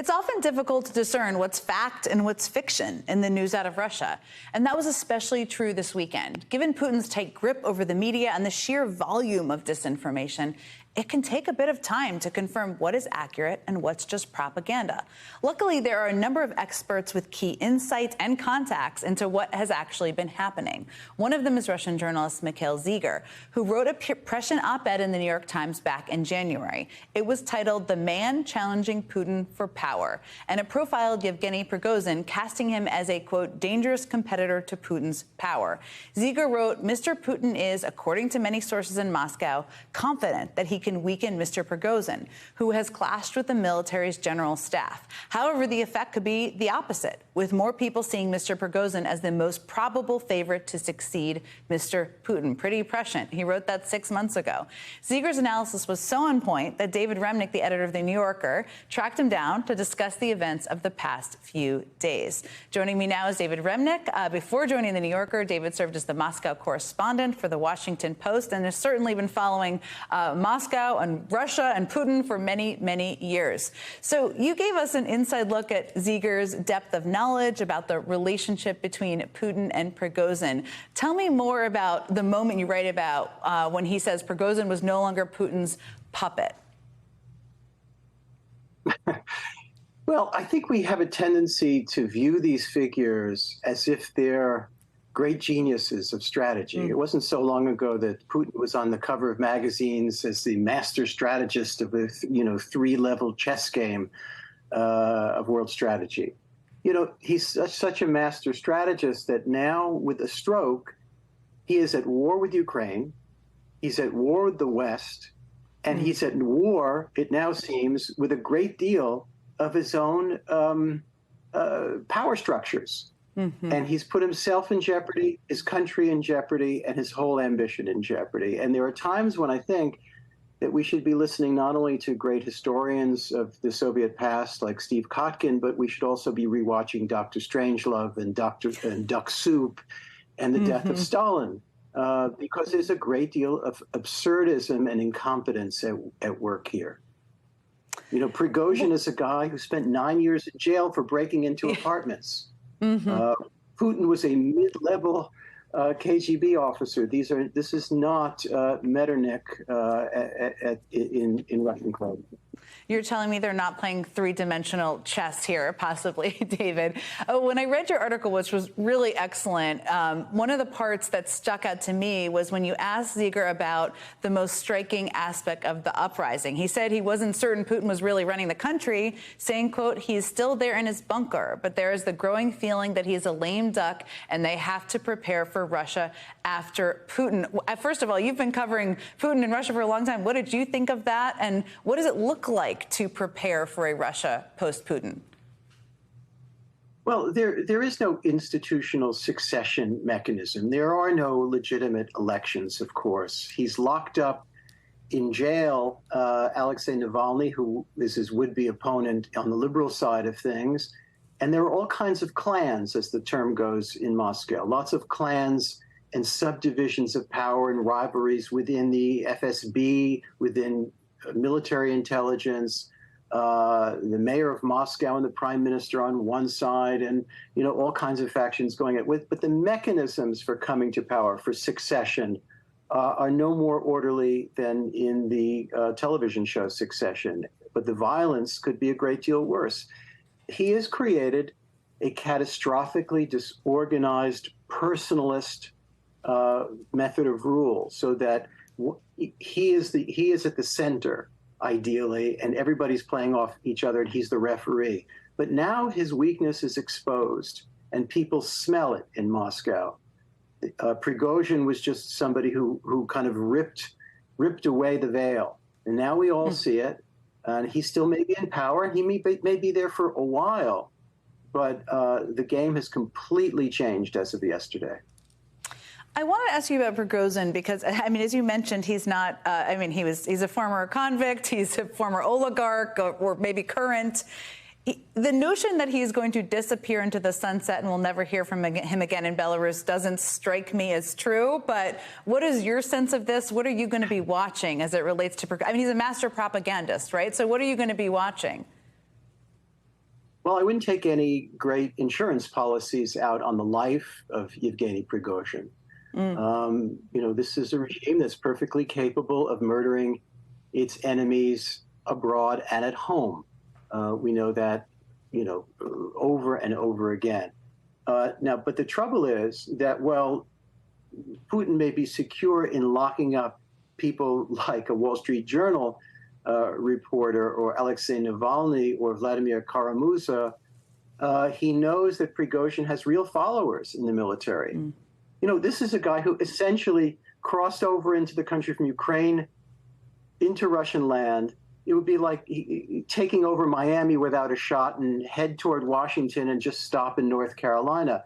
It's often difficult to discern what's fact and what's fiction in the news out of Russia. And that was especially true this weekend. Given Putin's tight grip over the media and the sheer volume of disinformation, it can take a bit of time to confirm what is accurate and what's just propaganda. Luckily, there are a number of experts with key insights and contacts into what has actually been happening. One of them is Russian journalist Mikhail Zygar, who wrote a prescient op-ed in the New York Times back in January. It was titled "The Man Challenging Putin for Power," and it profiled Yevgeny Prigozhin, casting him as a, quote, dangerous competitor to Putin's power. Zygar wrote, "Mr. Putin is, according to many sources in Moscow, confident that he can weaken Mr. Prigozhin, who has clashed with the military's general staff. However, the effect could be the opposite, with more people seeing Mr. Prigozhin as the most probable favorite to succeed Mr. Putin." Pretty prescient. He wrote that 6 months ago. Zygar's analysis was so on point that David Remnick, the editor of The New Yorker, tracked him down to discuss the events of the past few days. Joining me now is David Remnick. Before joining The New Yorker, David served as the Moscow correspondent for The Washington Post and has certainly been following Moscow and Russia and Putin for many, many years. So you gave us an inside look at Zygar's depth of knowledge about the relationship between Putin and Prigozhin. Tell me more about the moment you write about when he says Prigozhin was no longer Putin's puppet. Well, I think we have a tendency to view these figures as if they're great geniuses of strategy. It wasn't so long ago that Putin was on the cover of magazines as the master strategist of a three-level chess game of world strategy. He's such a master strategist that now, with a stroke, he is at war with Ukraine, he's at war with the West, and he's at war, it now seems, with a great deal of his own power structures. And he's put himself in jeopardy, his country in jeopardy, and his whole ambition in jeopardy. And there are times when I think that we should be listening not only to great historians of the Soviet past like Steve Kotkin, but we should also be rewatching Dr. Strangelove and Duck Soup and The Death of Stalin, because there's a great deal of absurdism and incompetence at work here. Prigozhin is a guy who spent 9 years in jail for breaking into apartments. Putin was a mid-level KGB officer. This is not Metternich in Russian code. You're telling me they're not playing three-dimensional chess here, possibly, David. When I read your article, which was really excellent, one of the parts that stuck out to me was when you asked Zygar about the most striking aspect of the uprising. He said he wasn't certain Putin was really running the country, saying, quote, "He's still there in his bunker, but there is the growing feeling that he's a lame duck and they have to prepare for Russia after Putin." First of all, you've been covering Putin and Russia for a long time. What did you think of that? And what does it look like to prepare for a Russia post-Putin? Well, there is no institutional succession mechanism. There are no legitimate elections, of course. He's locked up in jail Alexei Navalny, who is his would-be opponent on the liberal side of things. And there are all kinds of clans, as the term goes in Moscow. Lots of clans and subdivisions of power and rivalries within the FSB, within military intelligence, the mayor of Moscow and the prime minister on one side, and all kinds of factions going at with. But the mechanisms for coming to power, for succession, are no more orderly than in the television show Succession. But the violence could be a great deal worse. He has created a catastrophically disorganized, personalist method of rule, so that he is at the center, ideally, and everybody's playing off each other, and he's the referee. But now his weakness is exposed, and people smell it in Moscow. Prigozhin was just somebody who kind of ripped away the veil, and now we all see it. And he still may be in power, and he may be there for a while, but the game has completely changed as of yesterday. I want to ask you about Prigozhin because, I mean, as you mentioned, he's not, he's a former convict, he's a former oligarch, or maybe current. The notion that he's going to disappear into the sunset and we'll never hear from him again in Belarus doesn't strike me as true. But what is your sense of this? What are you going to be watching as it relates to Prigozhin? I mean, he's a master propagandist, right? So what are you going to be watching? Well, I wouldn't take any great insurance policies out on the life of Yevgeny Prigozhin. This is a regime that's perfectly capable of murdering its enemies abroad and at home. We know that, over and over again. But the trouble is that, well, Putin may be secure in locking up people like a Wall Street Journal reporter or Alexei Navalny or Vladimir Kara-Murza. He knows that Prigozhin has real followers in the military. This is a guy who essentially crossed over into the country from Ukraine into Russian land. It would be like taking over Miami without a shot and head toward Washington and just stop in North Carolina.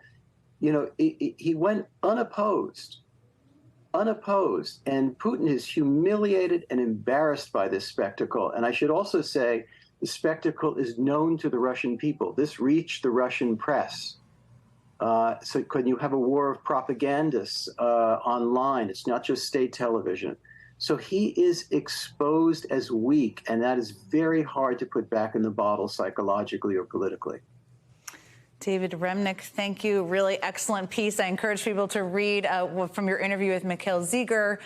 He went unopposed, and Putin is humiliated and embarrassed by this spectacle. And I should also say the spectacle is known to the Russian people. This reached the Russian press. So could you have a war of propagandists online? It's not just state television. So he is exposed as weak, and that is very hard to put back in the bottle psychologically or politically. David Remnick, thank you. Really excellent piece. I encourage people to read from your interview with Mikhail Zygar.